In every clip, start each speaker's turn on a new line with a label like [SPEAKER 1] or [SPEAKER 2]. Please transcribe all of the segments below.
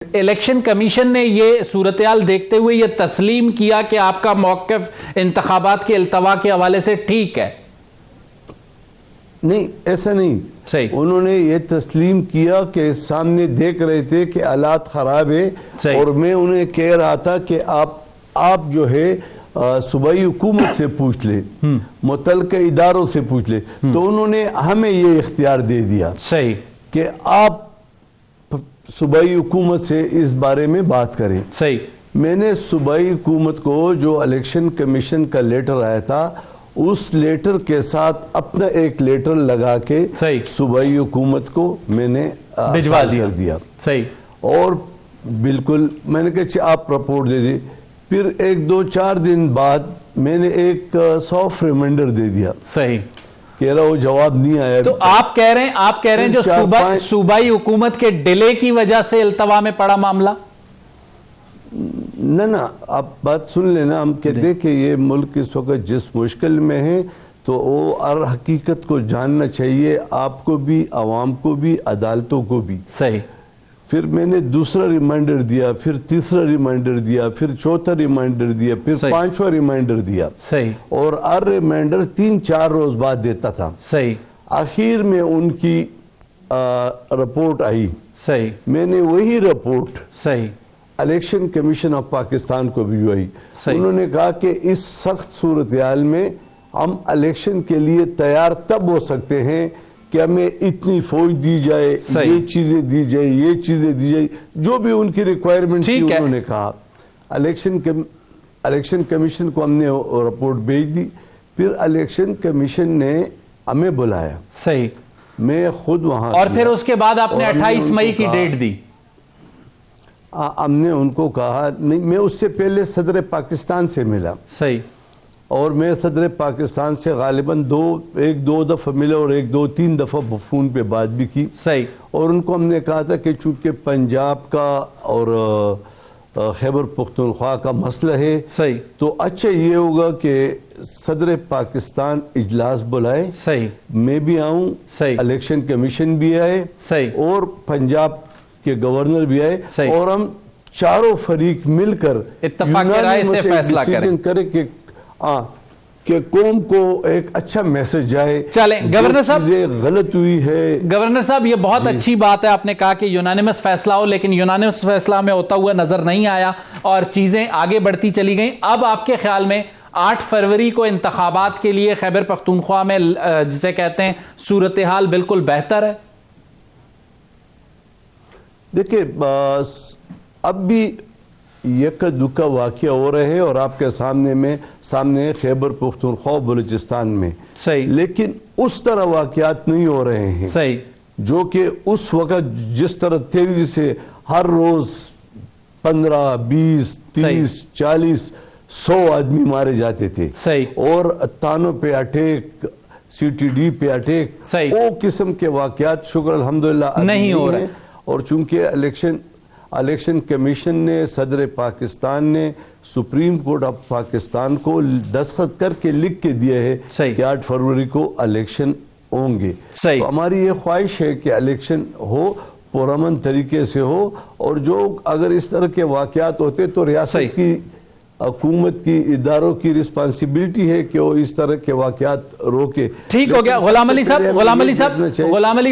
[SPEAKER 1] Election commission نے یہ صورتحال دیکھتے ہوئے یہ تسلیم کیا کہ آپ کا موقف انتخابات کے التوا کے حوالے سے ٹھیک ہے؟
[SPEAKER 2] نہیں، ایسا نہیں.
[SPEAKER 1] صحیح.
[SPEAKER 2] انہوں نے یہ تسلیم کیا کہ سامنے دیکھ رہے تھے کہ حالات خراب ہے. اور میں انہیں کہہ رہا تھا کہ آپ جو ہے صوبائی حکومت سے پوچھ لیں، متعلقہ اداروں سے پوچھ لیں. تو انہوں نے ہمیں یہ اختیار دے دیا
[SPEAKER 1] صحیح
[SPEAKER 2] کہ آپ صوبائی حکومت سے اس بارے میں بات کریں.
[SPEAKER 1] صحیح.
[SPEAKER 2] میں نے صوبائی حکومت کو جو الیکشن کمیشن کا لیٹر آیا تھا اس لیٹر کے ساتھ اپنا ایک لیٹر لگا کے صوبائی حکومت کو میں نے
[SPEAKER 1] بھجوا دیا. صحیح.
[SPEAKER 2] اور بالکل میں نے کہا آپ رپورٹ دے دی. پھر 1-2-4 دن بعد میں نے ایک سافٹ ریمائنڈر دے دیا.
[SPEAKER 1] صحیح.
[SPEAKER 2] کہہ رہا وہ جواب نہیں آیا.
[SPEAKER 1] تو آپ کہہ رہے ہیں جو صوبائی حکومت کے ڈیلے کی وجہ سے التوا میں پڑا معاملہ؟
[SPEAKER 2] نہ آپ بات سن لینا. ہم کہتے ہیں کہ یہ ملک اس وقت جس مشکل میں ہے تو وہ ہر حقیقت کو جاننا چاہیے، آپ کو بھی، عوام کو بھی، عدالتوں کو بھی.
[SPEAKER 1] صحیح.
[SPEAKER 2] پھر میں نے دوسرا ریمائنڈر دیا، پھر تیسرا ریمائنڈر دیا، پھر چوتھا ریمائنڈر دیا، پھر پانچواں ریمائنڈر دیا.
[SPEAKER 1] صحیح. اور
[SPEAKER 2] ہر ریمائنڈر 3-4 روز بعد دیتا تھا.
[SPEAKER 1] صحیح.
[SPEAKER 2] آخر میں ان کی رپورٹ آئی.
[SPEAKER 1] صحیح.
[SPEAKER 2] میں نے وہی رپورٹ
[SPEAKER 1] صحیح
[SPEAKER 2] الیکشن کمیشن آف پاکستان کو بھی ہوئی. انہوں نے کہا کہ اس سخت صورتحال میں ہم الیکشن کے لیے تیار تب ہو سکتے ہیں کہ ہمیں اتنی فوج دی جائے، یہ چیزیں دی جائے، یہ چیزیں دی جائے، جو بھی ان کی ریکوائرمنٹ تھی. انہوں نے کہا الیکشن کمیشن کو ہم نے رپورٹ بھیج دی. پھر الیکشن کمیشن نے ہمیں بلایا.
[SPEAKER 1] صحیح.
[SPEAKER 2] میں خود وہاں،
[SPEAKER 1] اور پھر اس کے بعد آپ نے 28 مئی کی ڈیٹ دی.
[SPEAKER 2] ہم نے ان کو کہا نہیں، میں اس سے پہلے صدر پاکستان سے ملا.
[SPEAKER 1] صحیح. اور
[SPEAKER 2] میں صدر پاکستان سے غالباً 1-2 دفعہ ملا اور 1-2-3 دفعہ فون پہ بات بھی کی.
[SPEAKER 1] صحیح.
[SPEAKER 2] اور ان کو ہم نے کہا تھا کہ چونکہ پنجاب کا اور خیبر پختونخوا کا مسئلہ ہے،
[SPEAKER 1] صحیح،
[SPEAKER 2] تو اچھا یہ ہوگا کہ صدر پاکستان اجلاس بلائے.
[SPEAKER 1] صحیح.
[SPEAKER 2] میں بھی آؤں.
[SPEAKER 1] صحیح.
[SPEAKER 2] الیکشن کمیشن بھی آئے.
[SPEAKER 1] صحیح.
[SPEAKER 2] اور پنجاب کے گورنر بھی آئے.
[SPEAKER 1] صحیح.
[SPEAKER 2] اور ہم چاروں فریق مل کر
[SPEAKER 1] اتفاق رائے سے فیصلہ کریں
[SPEAKER 2] کہ قوم کو ایک اچھا میسج جائے.
[SPEAKER 1] چلیں گورنر صاحب،
[SPEAKER 2] چیزیں غلط ہوئی ہے.
[SPEAKER 1] گورنر صاحب یہ بہت اچھی بات ہے، آپ نے کہا کہ یونانیمس فیصلہ ہو، لیکن یونانیمس فیصلہ میں ہوتا ہوا نظر نہیں آیا اور چیزیں آگے بڑھتی چلی گئیں. اب آپ کے خیال میں 8 فروری کو انتخابات کے لیے خیبر پختونخوا میں جسے کہتے ہیں صورتحال بالکل بہتر ہے؟
[SPEAKER 2] دیکھیں اب بھی یک دکا واقعہ ہو رہے ہیں اور آپ کے سامنے خیبر پختونخوا بلوچستان میں.
[SPEAKER 1] صحیح.
[SPEAKER 2] لیکن اس طرح واقعات نہیں ہو رہے ہیں.
[SPEAKER 1] صحیح.
[SPEAKER 2] جو کہ اس وقت جس طرح تیزی سے ہر روز 15, 20, 30, 40, 100 آدمی مارے جاتے تھے.
[SPEAKER 1] صحیح. اور
[SPEAKER 2] تانوں پہ اٹیک، CTD پہ اٹیک، وہ قسم کے واقعات شکر الحمدللہ
[SPEAKER 1] نہیں ہو رہے.
[SPEAKER 2] اور چونکہ الیکشن کمیشن نے، صدر پاکستان نے سپریم کورٹ آف پاکستان کو دستخط کر کے لکھ کے دیا ہے کہ 8 فروری کو الیکشن ہوں گے. تو ہماری یہ خواہش ہے کہ الیکشن ہو، پرامن طریقے سے ہو. اور جو اگر اس طرح کے واقعات ہوتے تو ریاست کی، حکومت کی، اداروں کی رسپانسبلٹی ہے کہ وہ اس طرح کے واقعات روکے.
[SPEAKER 1] ٹھیک ہو گیا غلام علی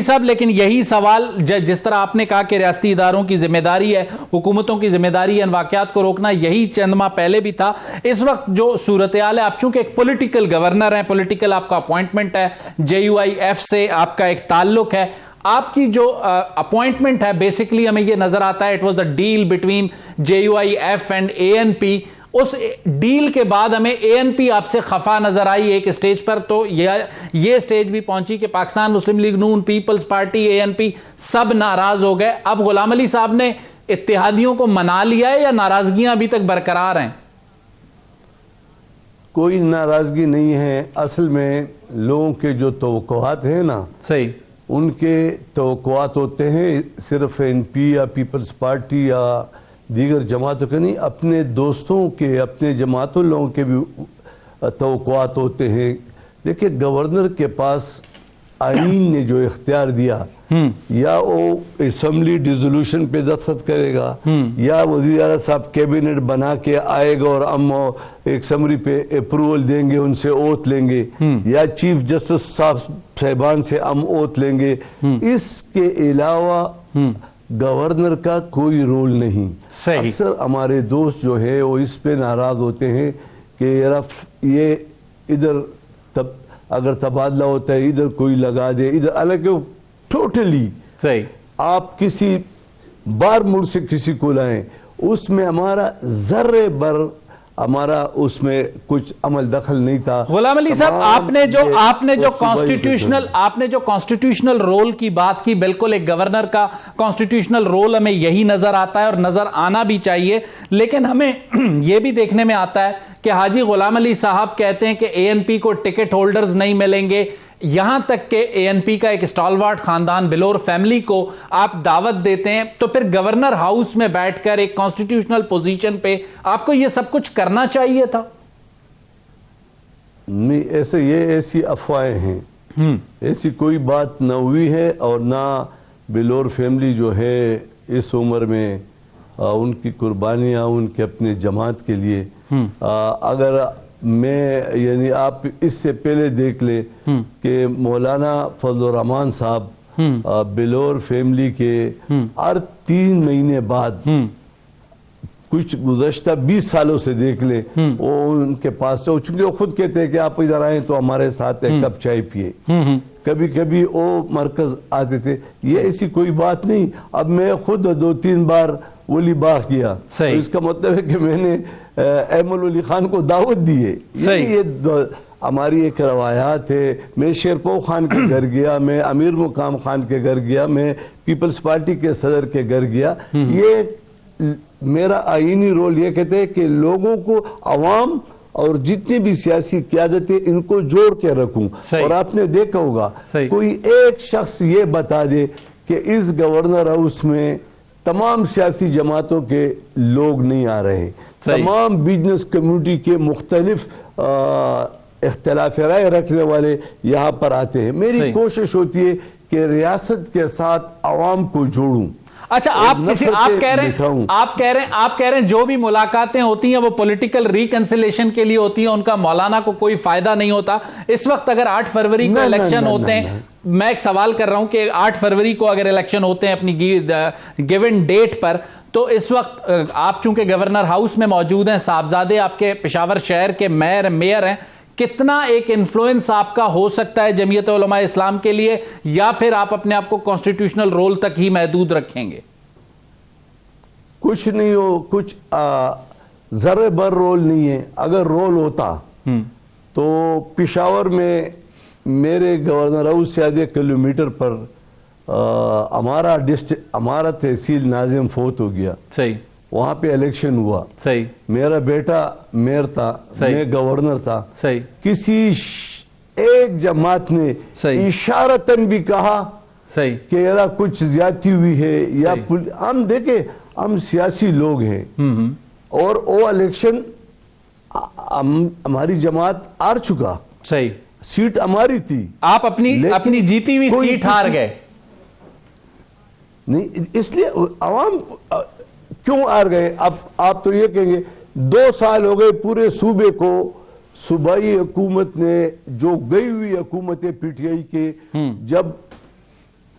[SPEAKER 1] صاحب، لیکن یہی سوال جس طرح آپ نے کہا کہ ریاستی اداروں کی ذمہ داری ہے، حکومتوں کی ذمہ داری ہے ان واقعات کو روکنا، یہی چند ماہ پہلے بھی تھا. اس وقت جو صورتحال ہے، آپ چونکہ ایک پولیٹیکل گورنر ہیں، پولیٹیکل آپ کا اپوائنٹمنٹ ہے، JUIF سے آپ کا ایک تعلق ہے، آپ کی جو اپوائنٹمنٹ ہے بیسیکلی ہمیں یہ نظر آتا ہے it was the deal between JUIF and ANP. اس ڈیل کے بعد ہمیں ANP آپ سے خفا نظر آئی ایک سٹیج پر. تو یہ سٹیج بھی پہنچی کہ پاکستان مسلم لیگ نون، پیپلز پارٹی، ANP سب ناراض ہو گئے. اب غلام علی صاحب نے اتحادیوں کو منا لیا ہے یا ناراضگیاں ابھی تک برقرار ہیں؟
[SPEAKER 2] کوئی ناراضگی نہیں ہے. اصل میں لوگوں کے جو توقعات ہیں نا،
[SPEAKER 1] صحیح،
[SPEAKER 2] ان کے توقعات ہوتے ہیں صرف NP یا پیپلز پارٹی یا دیگر جماعتوں کے نہیں، اپنے دوستوں کے، اپنے جماعتوں لوگوں کے بھی توقعات ہوتے ہیں. دیکھیں گورنر کے پاس آئین نے جو اختیار دیا یا وہ اسمبلی ڈیزولوشن پہ دستخط کرے گا یا وزیر اعلیٰ صاحب کیبنٹ بنا کے آئے گا اور ہم ایک سمری پہ اپروول دیں گے، ان سے اوت لیں گے، یا چیف جسٹس صاحبان سے ہم اوت لیں گے، اس کے علاوہ گورنر کا کوئی رول نہیں۔ اکثر ہمارے دوست جو ہے وہ اس پہ ناراض ہوتے ہیں کہ یہ ادھر اگر تبادلہ ہوتا ہے ادھر کوئی لگا دے ادھر، حالانکہ ٹوٹلی آپ کسی بار ملک سے کسی کو لائیں اس میں ہمارا ذرے بر ہمارا اس میں کچھ عمل دخل نہیں تھا۔
[SPEAKER 1] غلام علی صاحب، آپ نے جو کانسٹیٹیوشنل رول کی بات کی، بالکل ایک گورنر کا کانسٹیٹیوشنل رول ہمیں یہی نظر آتا ہے اور نظر آنا بھی چاہیے، لیکن ہمیں یہ بھی دیکھنے میں آتا ہے کہ حاجی غلام علی صاحب کہتے ہیں کہ اے این پی کو ٹکٹ ہولڈرز نہیں ملیں گے، یہاں تک کہ اے این پی کا ایک اسٹالوارٹ خاندان بلور فیملی کو آپ دعوت دیتے ہیں، تو پھر گورنر ہاؤس میں بیٹھ کر ایک کانسٹیٹیوشنل پوزیشن پہ آپ کو یہ سب کچھ کرنا چاہیے تھا؟
[SPEAKER 2] نہیں، ایسی افواہیں ہیں، ایسی کوئی بات نہ ہوئی ہے، اور نہ بلور فیملی جو ہے اس عمر میں ان کی قربانیاں ان کے اپنے جماعت کے لیے، اگر میں یعنی آپ اس سے پہلے دیکھ لیں کہ مولانا فضل الرحمان صاحب بلور فیملی کے ہر 3 مہینے بعد کچھ گزشتہ 20 سالوں سے دیکھ لیں وہ ان کے پاس سے، چونکہ وہ خود کہتے ہیں کہ آپ ادھر آئیں تو ہمارے ساتھ ایک کپ چائے پیے، کبھی کبھی وہ مرکز آتے تھے، یہ ایسی کوئی بات نہیں۔ اب میں خود 2-3 بار ولی باغ کیا، اس کا مطلب ہے کہ میں نے ایمل علی خان کو دعوت دی ہے، یہ ہماری ایک روایات ہے۔ میں شیرپو خان کے گھر گیا، میں امیر مقام خان کے گھر گیا، میں پیپلز پارٹی کے صدر کے گھر گیا، یہ میرا آئینی رول یہ کہتے ہیں کہ لوگوں کو، عوام اور جتنی بھی سیاسی قیادتیں ان کو جوڑ کے رکھوں، اور آپ نے دیکھا ہوگا کوئی ایک شخص یہ بتا دے کہ اس گورنر ہاؤس میں تمام سیاسی جماعتوں کے لوگ نہیں آ رہے، تمام بزنس کمیونٹی کے مختلف اختلاف رائے رکھنے والے یہاں پر آتے ہیں۔ میری کوشش ہوتی ہے کہ ریاست کے ساتھ عوام کو جوڑوں۔
[SPEAKER 1] اچھا، آپ کہہ رہے ہیں جو بھی ملاقاتیں ہوتی ہیں وہ پولیٹیکل ریکنسیلیشن کے لیے ہوتی ہیں، ان کا مولانا کو کوئی فائدہ نہیں ہوتا۔ اس وقت اگر 8 فروری کو الیکشن ہوتے ہیں، میں ایک سوال کر رہا ہوں کہ 8 فروری کو اگر الیکشن ہوتے ہیں اپنی گیون ڈیٹ پر، تو اس وقت آپ چونکہ گورنر ہاؤس میں موجود ہیں، صاحبزادے آپ کے پشاور شہر کے میئر ہیں، کتنا ایک انفلوئنس آپ کا ہو سکتا ہے جمعیت علماء اسلام کے لیے، یا پھر آپ اپنے آپ کو کانسٹیٹیوشنل رول تک ہی محدود رکھیں گے؟
[SPEAKER 2] کچھ نہیں ہو، کچھ ذرے بر رول نہیں ہے۔ اگر رول ہوتا تو پشاور میں میرے گورنر ہاؤس سے آدھے کلومیٹر پر ہمارا تحصیل ناظم فوت ہو گیا، وہاں پہ الیکشن ہوا، میرا بیٹا میئر تھا، میں گورنر تھا، کسی ایک جماعت نے اشارتاً بھی کہا کہ یار کچھ زیادتی ہوئی ہے، یا ہم دیکھیں ہم سیاسی لوگ ہیں، اور وہ الیکشن ہماری جماعت ہار چکا، سیٹ ہماری تھی،
[SPEAKER 1] آپ اپنی جیتی ہوئی سیٹ ہار گئے۔
[SPEAKER 2] نہیں، اس لیے عوام کیوں ہار گئے؟ اب آپ تو یہ کہیں گے 2 سال ہو گئے پورے صوبے کو، صوبائی حکومت نے جو گئی ہوئی حکومت پی ٹی آئی کے، جب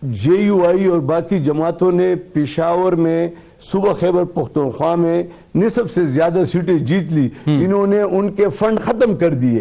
[SPEAKER 2] جے یو آئی اور باقی جماعتوں نے پشاور میں، صوبہ خیبر پختونخوا میں نصف سے زیادہ سیٹیں جیت لی، انہوں نے ان کے فنڈ ختم کر دیے۔